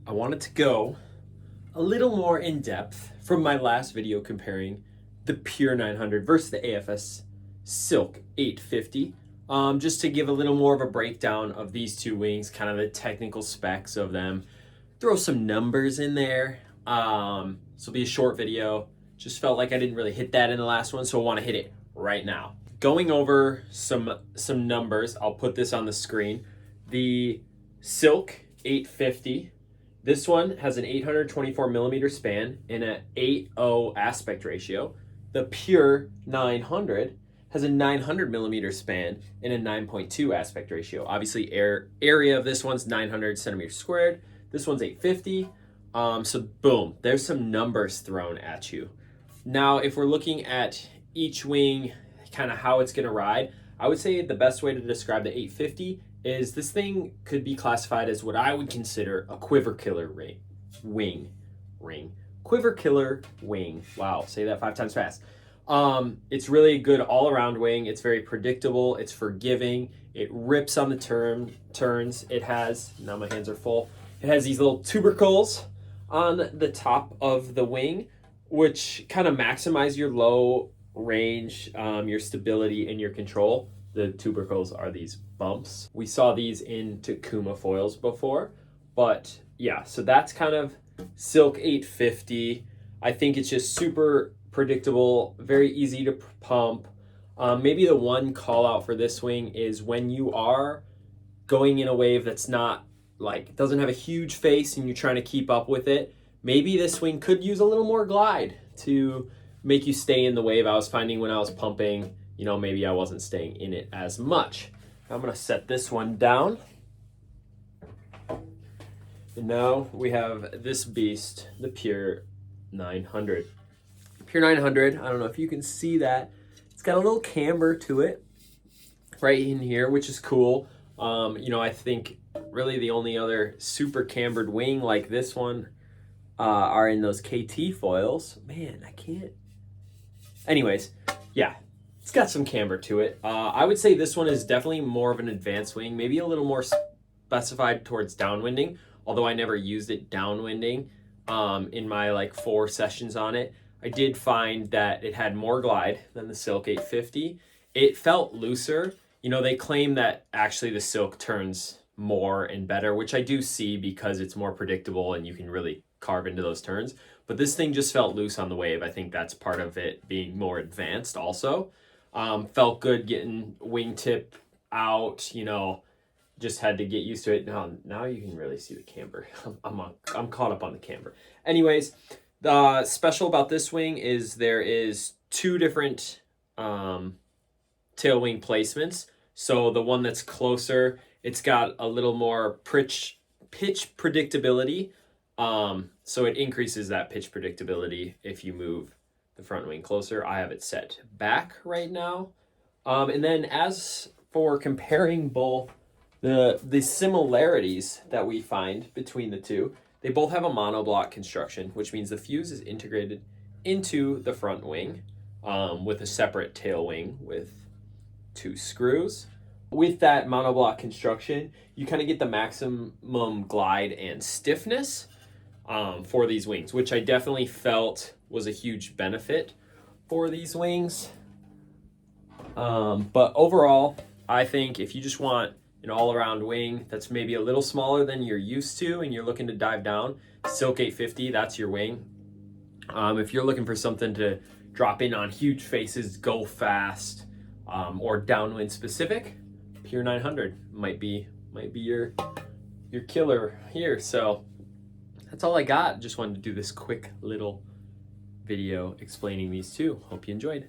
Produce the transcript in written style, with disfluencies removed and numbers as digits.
I wanted to go a little more in depth from my last video comparing the Pure 900 versus the AFS Silk 850. Just to give a little more of a breakdown of these two wings, kind of the technical specs of them, throw some numbers in there. This will be a short video. Just felt like I didn't really hit that in the last one, so I want to hit it right now. Going over some numbers, I'll put this on the screen. The Silk 850, this one has an 824 millimeter span and an 8:0 aspect ratio. The Pure 900 has a 900 millimeter span and a 9.2 aspect ratio. Obviously, area of this one's 900 centimeters squared. This one's 850. So boom, there's some numbers thrown at you. Now, if we're looking at each wing, kind of how it's going to ride, I would say the best way to describe the 850 is this thing could be classified as what I would consider a quiver killer wing. Quiver killer wing. Wow, say that 5 times fast. It's really a good all-around wing. It's very predictable. It's forgiving. It rips on the turns. It has, now my hands are full, it has these little tubercles on the top of the wing, which kind of maximize your low range, your stability, and your control. The tubercles are these bumps. We saw these in Takuma foils before, but yeah, so that's kind of Silk 850. I think it's just super predictable, very easy to pump. Maybe the one call out for this wing is when you are going in a wave that's not like, doesn't have a huge face and you're trying to keep up with it, maybe this wing could use a little more glide to make you stay in the wave. I was finding when I was pumping, maybe I wasn't staying in it as much. I'm gonna set this one down. And now we have this beast, the Pure 900. Pure 900, I don't know if you can see that. It's got a little camber to it right in here, which is cool. I think really the only other super cambered wing like this one are in those KT foils. Man, I can't. Anyways, yeah, it's got some camber to it. I would say this one is definitely more of an advanced wing, maybe a little more specified towards downwinding, although I never used it downwinding in my 4 sessions on it. I did find that it had more glide than the Silk 850. It felt looser. They claim that actually the Silk turns more and better, which I do see because it's more predictable and you can really carve into those turns. But this thing just felt loose on the wave. I think that's part of it being more advanced also. Felt good getting wingtip out, just had to get used to it. Now you can really see the camber. I'm caught up on the camber. Anyways, the special about this wing is there is 2 different tail wing placements. So the one that's closer, it's got a little more pitch predictability. So it increases that pitch predictability if you move the front wing closer. I have it set back right now. And then as for comparing both the similarities that we find between the two, they both have a monoblock construction, which means the fuse is integrated into the front wing with a separate tail wing with 2 screws. With that monoblock construction, you kind of get the maximum glide and stiffness for these wings, which I definitely felt was a huge benefit for these wings. But overall, I think if you just want an all-around wing that's maybe a little smaller than you're used to and you're looking to dive down, Silk 850, that's your wing. If you're looking for something to drop in on huge faces, go fast, or downwind specific, Pure 900 might be your killer here. So that's all I got. Just wanted to do this quick little video explaining these two. Hope you enjoyed.